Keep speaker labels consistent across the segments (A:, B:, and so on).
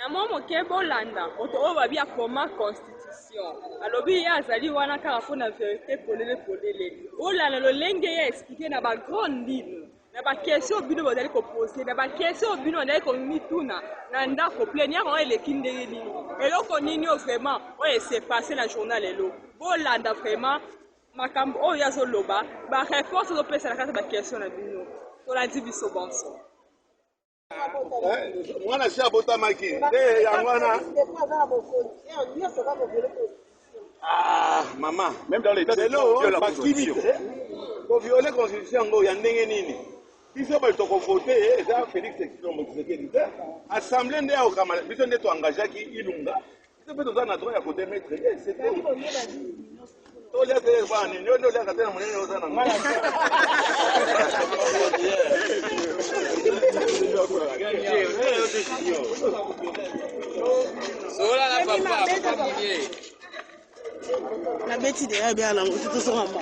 A: Na mwa moke bolanda moto oyo babi akoma constitution alobi ye azali wana kaka mpona vérité polele olanda lolenge ye explike na bagrande ligne na bakestion bino bozali kopose na bakestion bino bozali komituna na ndako pleniere oyo eleki ndenge nini eloko nini oyo vraiment oyo esepase na journal lelo bolanda vraiment makambo oyo azoloba bareponse ozopesa na kati ya bakestion na bino tolandi biso bonso.
B: Mwana si abotamaki nde yango wana. Ah mama,
C: même dans l'état de
B: la constitution. Pour violer la constitution ngo ya ndenge nini? Biso ba toko voter eza Félix Tshisekedi. Assemblée nde ya okama biso nde to engagaki Ilunga. Biso pe toza na droit ya côté maître. C'était Tolia te bani, ndio ndio la katena mwenyewe oza na ngana.
D: Sola la papa mouillé.
E: La bêtise est bien là, tout ça en bas.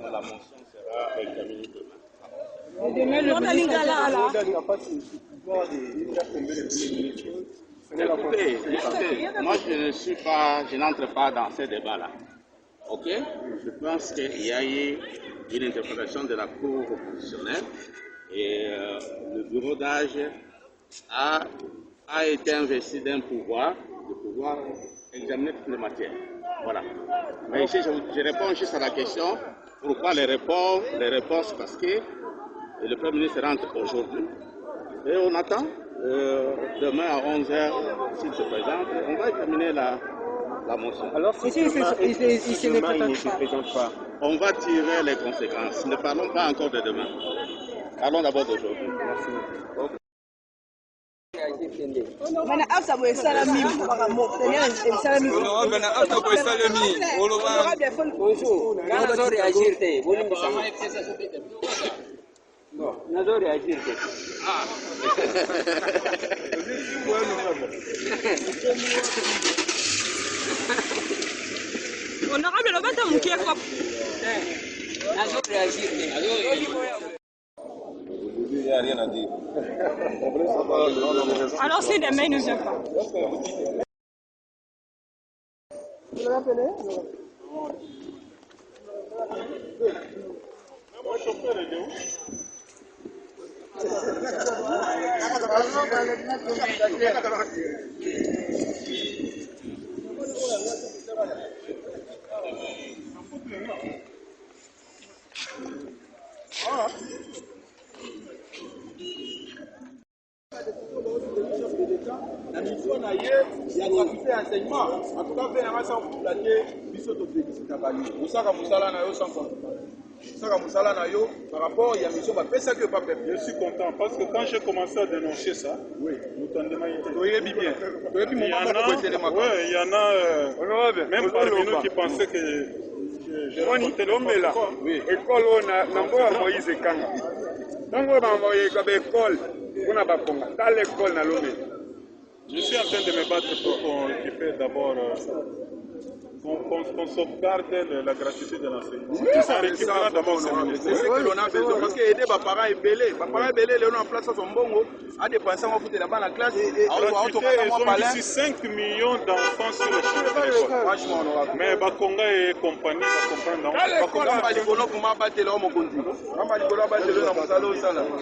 B: La motion sera examinée demain.
E: Demain, le ministre
D: Écoutez, moi je n'entre pas dans ces débats-là. Ok? Je pense qu'il y a eu une interprétation de la Cour constitutionnelle et le bureau d'âge a été investi d'un pouvoir, de pouvoir examiner toutes les matières. Voilà. Mais ici, je réponds juste à la question, pourquoi les réponses, parce que le Premier ministre rentre aujourd'hui et on attend. Demain à 11h, s'il se présente, on va examiner la motion.
E: Alors, si il ne se présente pas,
D: on va tirer les conséquences. Ne parlons pas encore de demain. Parlons d'abord d'aujourd'hui. Merci.
F: Non, nazo réagir. Ah.
A: Honorable Lobata Moukieko.
F: Nazo réagir.
B: Il n'y a rien à dire.
A: Alors si demain il ne vient pas.
E: vous l'avez appelé?
B: La mission na ye ya gratuité enseignement en tout cas fait na masa pour plaquer biso to féliciter bali osaka musala na yo sans compte osaka musala na yo par rapport il y a mission ba pesa que pas peuple.
C: Je suis content parce que quand j'ai commencé à dénoncer ça,
B: oui,
C: nous tendons à y
B: bien. Il y
C: en a même parmi nous qui pensaient que je racontais le là.
B: Oui.
C: École on a Moïse Kanga. Donc on a envoyé comme école on a pas dans l'école na Lomé. Je suis en train de me battre pour qu'on récupère d'abord qu'on sauvegarde la gratuité de l'enseignement.
B: C'est ce que l'on a besoin parce que aider les parents est belé. Les parents est belé, on a en place son bongo, à dépenser en foot là-bas la classe.
C: Ils ont ici 5 millions d'enfants sur le champ de l'école.
B: Franchement, honorable.
C: Mais Bakonga et compagnie va comprendre.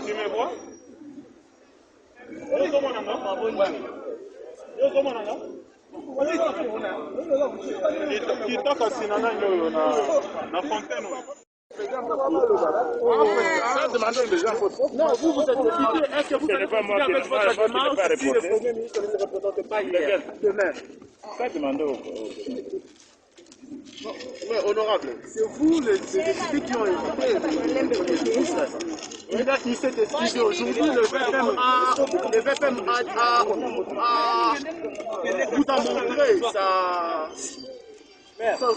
C: Tu me vois? Kitaka sinana nyoyo na fontaine.
E: Non, vous êtes député. Est-ce que vous allez pas moi avec votre demande si le Premier ministre ne se représente pas hier, demain?
C: Ça demande
E: Mais honorable, c'est vous les députés qui ont écouté le Premier ministre. Il a dit cette décision aujourd'hui, le VPM a vous a montré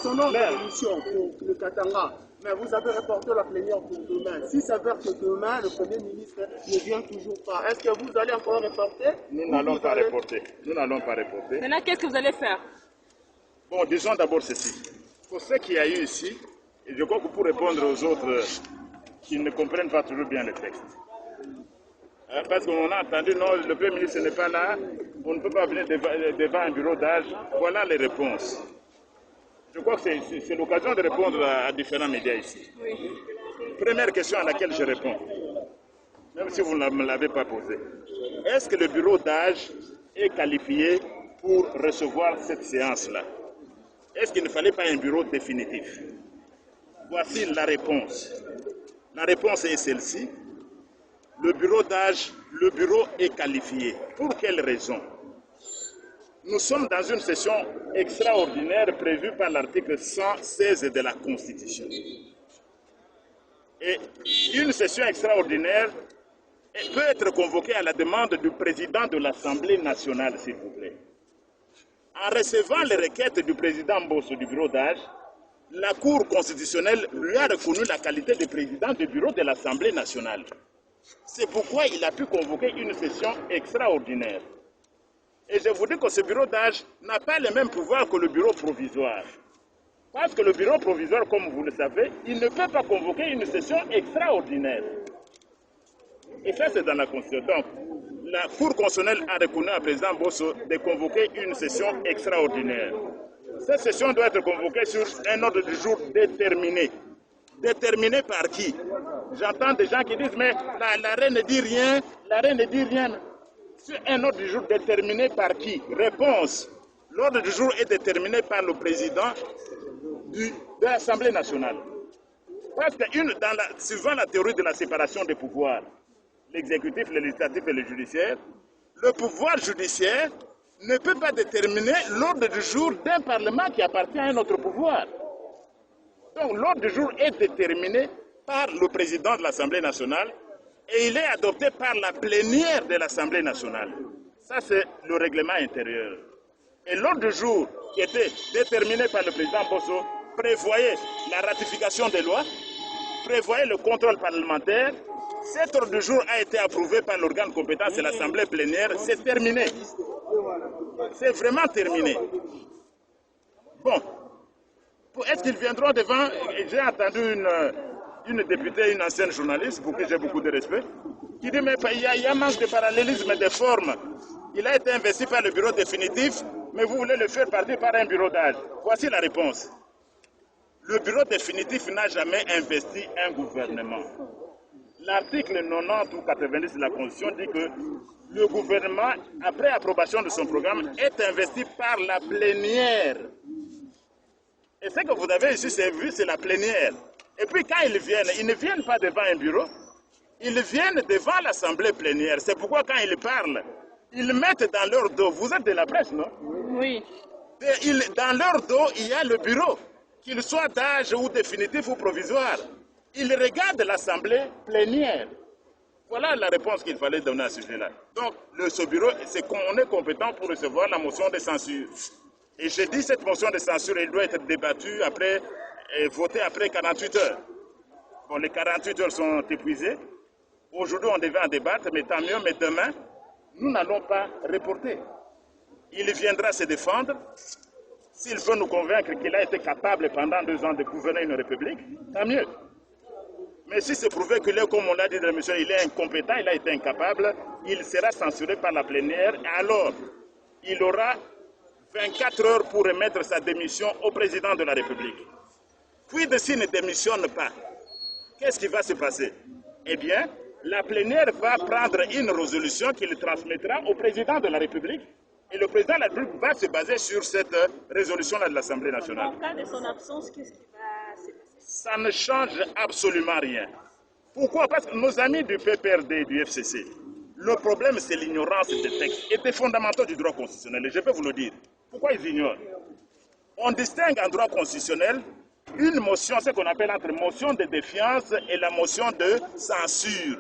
E: son nom d'émission pour le Katanga. Mais vous avez reporté la plénière pour demain. Si ça veut que demain, le Premier ministre ne vient toujours pas, est-ce que vous allez encore reporter?
C: Nous n'allons pas reporter. Nous n'allons pas reporter.
A: Maintenant, qu'est-ce que vous allez faire?
C: Bon, disons d'abord ceci. Pour ce qu'il y a eu ici, et je crois que pour répondre aux autres qui ne comprennent pas toujours bien le texte, Parce qu'on a entendu, non, le Premier ministre n'est pas là, on ne peut pas venir devant un bureau d'âge. Voilà les réponses. Je crois que c'est l'occasion de répondre à différents médias ici.
A: Oui.
C: Première question à laquelle je réponds, même si vous ne me l'avez pas posée. Est-ce que le bureau d'âge est qualifié pour recevoir cette séance-là? Est-ce qu'il ne fallait pas un bureau définitif? Voici la réponse. La réponse est celle-ci. Le bureau d'âge, le bureau est qualifié. Pour quelle raison? Nous sommes dans une session extraordinaire prévue par l'article 116 de la Constitution. Et une session extraordinaire peut être convoquée à la demande du président de l'Assemblée nationale, s'il vous plaît. En recevant les requêtes du président Mbosso du bureau d'âge, la Cour constitutionnelle lui a reconnu la qualité de président du bureau de l'Assemblée nationale. C'est pourquoi il a pu convoquer une session extraordinaire. Et je vous dis que ce bureau d'âge n'a pas le même pouvoir que le bureau provisoire. Parce que le bureau provisoire, comme vous le savez, il ne peut pas convoquer une session extraordinaire. Et ça, c'est dans la Constitution. Donc, la Cour constitutionnelle a reconnu à président Mbosso de convoquer une session extraordinaire. Cette session doit être convoquée sur un ordre du jour déterminé. Déterminé par qui? J'entends des gens qui disent, mais la reine ne dit rien, la reine ne dit rien. Sur un ordre du jour déterminé par qui? Réponse. L'ordre du jour est déterminé par le président de l'Assemblée nationale. Parce que suivant la théorie de la séparation des pouvoirs, l'exécutif, le législatif et le judiciaire, le pouvoir judiciaire ne peut pas déterminer l'ordre du jour d'un parlement qui appartient à un autre pouvoir. Donc l'ordre du jour est déterminé par le président de l'Assemblée nationale et il est adopté par la plénière de l'Assemblée nationale. Ça, c'est le règlement intérieur. Et l'ordre du jour qui était déterminé par le président Mbosso prévoyait la ratification des lois, prévoyait le contrôle parlementaire. Cet ordre du jour a été approuvé par l'organe compétent, c'est l'Assemblée plénière. C'est terminé. C'est vraiment terminé. Bon. Est-ce qu'ils viendront devant? J'ai entendu une députée, une ancienne journaliste, pour qui j'ai beaucoup de respect, qui dit mais il y a un manque de parallélisme des formes. Il a été investi par le bureau définitif, mais vous voulez le faire partir par un bureau d'âge. Voici la réponse. Le bureau définitif n'a jamais investi un gouvernement. L'article 90 ou 90 de la Constitution dit que le gouvernement, après approbation de son programme, est investi par la plénière. Et ce que vous avez ici, c'est la plénière. Et puis quand ils ne viennent pas devant un bureau, ils viennent devant l'Assemblée plénière. C'est pourquoi quand ils parlent, ils mettent dans leur dos, vous êtes de la presse, non?
A: Oui.
C: Dans leur dos, il y a le bureau, qu'il soit d'âge ou définitif ou provisoire. Ils regardent l'Assemblée plénière. Voilà la réponse qu'il fallait donner à ce sujet-là. Donc, ce bureau, on est compétent pour recevoir la motion de censure. Et j'ai dit cette motion de censure, elle doit être débattue après, et votée après 48 heures. Bon, les 48 heures sont épuisées. Aujourd'hui, on devait en débattre, mais tant mieux, mais demain, nous n'allons pas reporter. Il viendra se défendre. S'il veut nous convaincre qu'il a été capable pendant 2 ans de gouverner une république, tant mieux. Mais si c'est prouvé qu'il est, comme on l'a dit de la mission, il est incompétent, il a été incapable, il sera censuré par la plénière. Alors, il aura 24 heures pour remettre sa démission au président de la République. Puis, s'il ne démissionne pas, qu'est-ce qui va se passer? Eh bien, la plénière va prendre une résolution qu'il transmettra au président de la République. Et le président de la République va se baser sur cette résolution-là de l'Assemblée nationale.
A: En cas de son absence, qu'est-ce qui va se passer?
C: Ça ne change absolument rien. Pourquoi? Parce que nos amis du PPRD et du FCC, le problème c'est l'ignorance des textes et des fondamentaux du droit constitutionnel. Et je vais vous le dire. Pourquoi ils ignorent? On distingue en droit constitutionnel une motion, ce qu'on appelle entre motion de défiance et la motion de censure.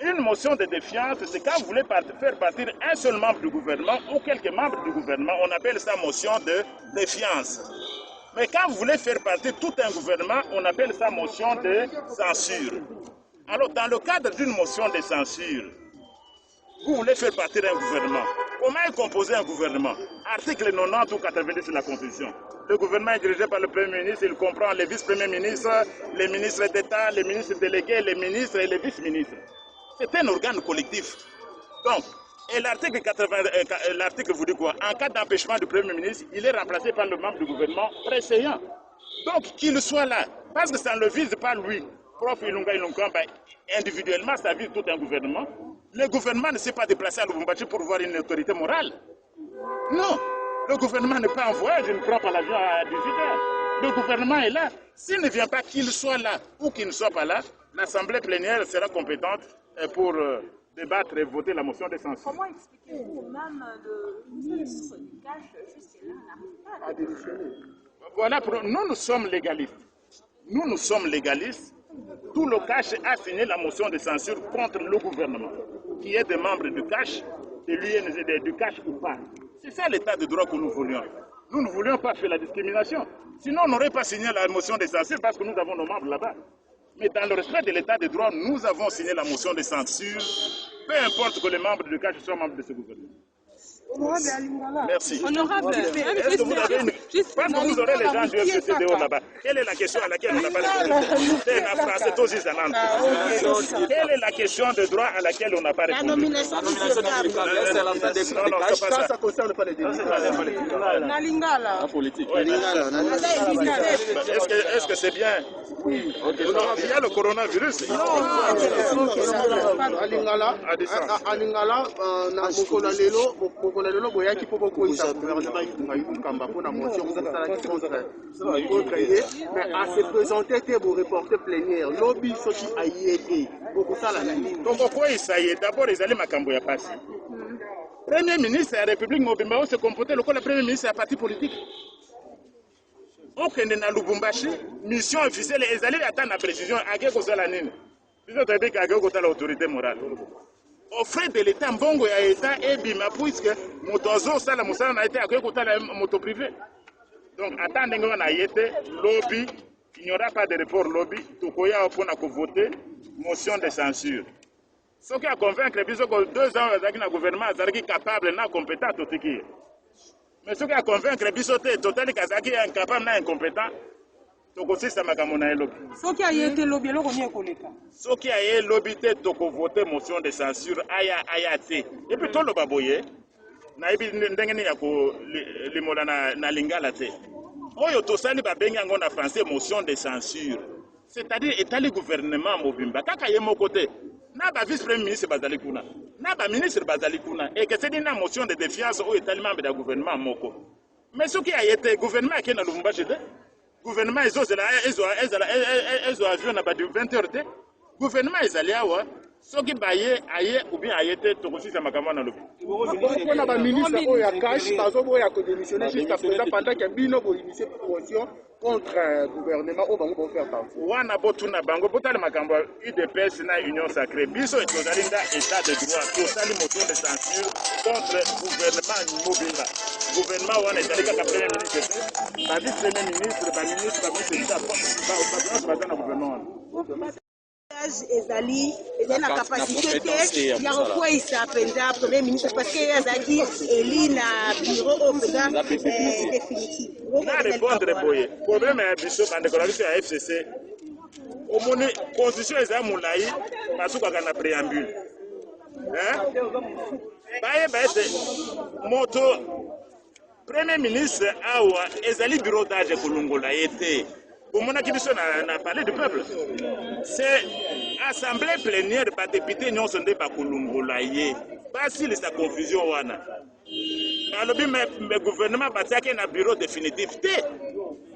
C: Une motion de défiance, c'est quand vous voulez faire partir un seul membre du gouvernement ou quelques membres du gouvernement, on appelle ça motion de défiance. Mais quand vous voulez faire partir tout un gouvernement, on appelle ça motion de censure. Alors, dans le cadre d'une motion de censure, vous voulez faire partir un gouvernement. Comment est composé un gouvernement? Article 90 ou 90 de la Constitution. Le gouvernement est dirigé par le Premier ministre, il comprend les vice-premiers ministres, les ministres d'État, les ministres délégués, les ministres et les vice-ministres. C'est un organe collectif. Donc, et l'article vous dit quoi? En cas d'empêchement du Premier ministre, il est remplacé par le membre du gouvernement précédent. Donc, qu'il soit là, parce que ça ne le vise pas lui, Prof Ilunga Ilunkamba, individuellement, ça vise tout un gouvernement. Le gouvernement ne s'est pas déplacé à Lubumbashi pour voir une autorité morale. Non, le gouvernement n'est pas en voyage, je ne prends pas l'avion à 18h. Le gouvernement est là. S'il ne vient pas, qu'il soit là ou qu'il ne soit pas là, l'Assemblée plénière sera compétente pour débattre et voter la motion de censure.
G: Comment expliquez-vous même le ministre du Cash jusque-là n'arrive pas à démissionner?
C: Voilà, nous sommes légalistes. Nous sommes légalistes. Tout le Cash a signé la motion de censure contre le gouvernement, qui est des membres du Cash, de l'UNSD, du Cash ou pas. C'est ça l'état de droit que nous voulions. Nous ne voulions pas faire la discrimination. Sinon, on n'aurait pas signé la motion de censure parce que nous avons nos membres là-bas. Mais dans le respect de l'état de droit, nous avons signé la motion de censure, peu importe que les membres du Cash soient membres de ce gouvernement. Merci.
A: Honorable,
C: est-ce que vous avez une... Parce que vous aurez les gens du FCCDO là-bas. Quelle est la question à laquelle on n'a pas répondu? Quelle est la question de droit à laquelle on n'a pas répondu?
F: La nomination du
E: Ça concerne pas les députés.
F: La politique.
C: Est-ce que c'est bien? Oui. Il y a le coronavirus.
E: Lelo boyaki po bokoisa gouvernement Itunga Kamba pour la motion mais à se présenter te bo reporter plénière lobby soki ayete bokosala nini
C: donc quoi isaye d'abord ils allaient makambo ya pasi premier ministre de la République Mobimba se comporter le premier ministre de la parti politique okende na Lubumbashi mission officielle ils allaient attendre la précision ake kosala nini biso tabe ka ake kotala autorité morale au frais de l'État, mbongo ya État et bima puisque motozo sala musala na été akoye kotala moto privé. Donc attendez qu'on a été lobby, il n'y aura pas de report lobby, tokoya pour na voter motion de censure. Ce qui a convaincre biso que 2 ans avec le gouvernement azaki capable na compétent totiki. Mais ce qui a convaincre biso te total kazaki incapable na incompétent.
G: Ce qui a été lobby,
C: ce qui a été lobby, toko voter motion de censure, ayate. Et puis tout le baboye, na ibi ndengeni ya ko limola na lingala te. Oyo tosali ba benga ngona français motion de censure. C'est-à-dire étaler gouvernement mobimba. Kaka ye mokote. Na ba vice-premier ministre bazali kuna. Na ba ministre bazali kuna. Et que c'est une motion de défiance au étalement membre du gouvernement moko. Mais ce qui a été gouvernement qui na Lubumbashi de gouvernement ils ont avion na 20h. Gouvernement ils allaient avoir ce qui baillé aye ou bien ayete to aussi ça makama na lobi.
E: On a ba ministre oya cash bazo boya ko démissionner jusqu'à présent pendant que bino bo initier promotion contre gouvernement au bango bo faire partie.
C: Wana botuna bango botale makambo UDPS na union sacrée biso etozalinga état de droit to sali motion de censure contre gouvernement Mobimba. Gouvernement wana ezalika ka premier ministre ba vice ministre ba ministre ba ministre ba gouvernement.
H: Ezali la capacité ya kokweyisa penza premier ministre parce que azaki eli na bureau au définitif.
C: Na répondre boye problème ya biso bandeko na biso ya FCC omoni constitution eza mulai basukaka na préambule baye baete moto premier ministre awa ezali bureau d'âge kolongola ete komona kibiso na palais du peuple c'est assemblée plénière ba député nyonso nde bakolongola ye basili sa confusion wana alobi me gouvernement batiaki na bureau définitif te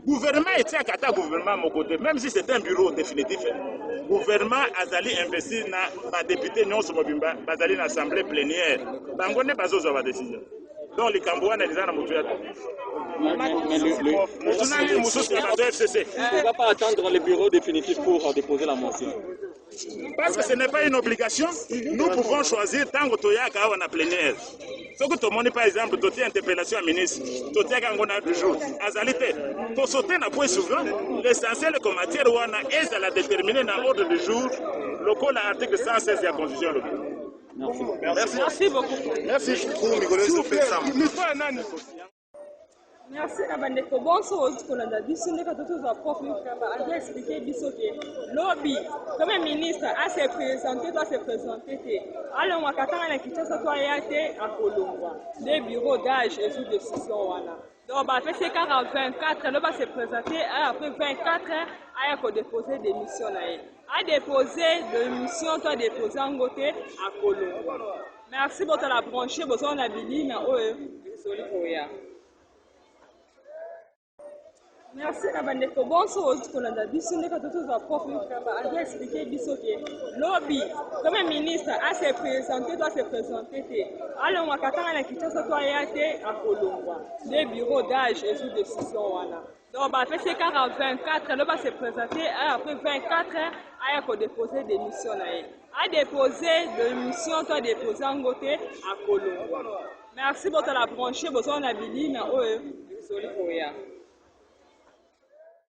C: gouvernement etiaka ata gouvernement moko te même si c'est un bureau définitif gouvernement azali investi na ba député nyonso mobimba bazali na assemblée plénière bango nde bazozwa ba décision donc les Cambouans les ana mutu ya
F: On ne va pas attendre le bureau définitif pour déposer la motion.
C: Parce que ce n'est pas une obligation, nous pouvons choisir tant que Toyaka ou en plénière. Ce que tout le monde, par exemple, tu as interpellation à ministre, tu as un de jour, azalité, tu sauter n'a pas souvent, l'essentiel comme matière ou est à la déterminer dans l'ordre du jour, le code à l'article 116 de la Constitution.
A: Merci beaucoup.
C: Merci.
A: Merci na bandeko bonso ozikolanda biso ndeka totoza prof Mukaba aza expliqué biso ke lobby comme ministre a se présenter doit se présenter te alongwa katanga na Kinshasa to aya te akolongwa le bureau d'âge et sous décision wana donc ba fait c'est 24 le va se présenter après 24 heures aya ko déposer démission na ye a déposer démission to déposer en côté akolongwa. Merci pour la brancher besoin na bilina oyo désolé oya. Merci na bandeko bonso ozikolanda biso ndeka totoza prof Mukaba aza expliqué biso ke lobby comme ministre a se présenter doit se présenter te alongwa katanga na Kinshasa to aya te akolongwa le bureau d'âge et sous décision wana donc ba fait c'est 24 le va se présenter après 24 heures aya ko déposer démission na ye a déposer démission to déposer en côté akolongwa. Merci pour la brancher besoin na bilina oyo désolé oya.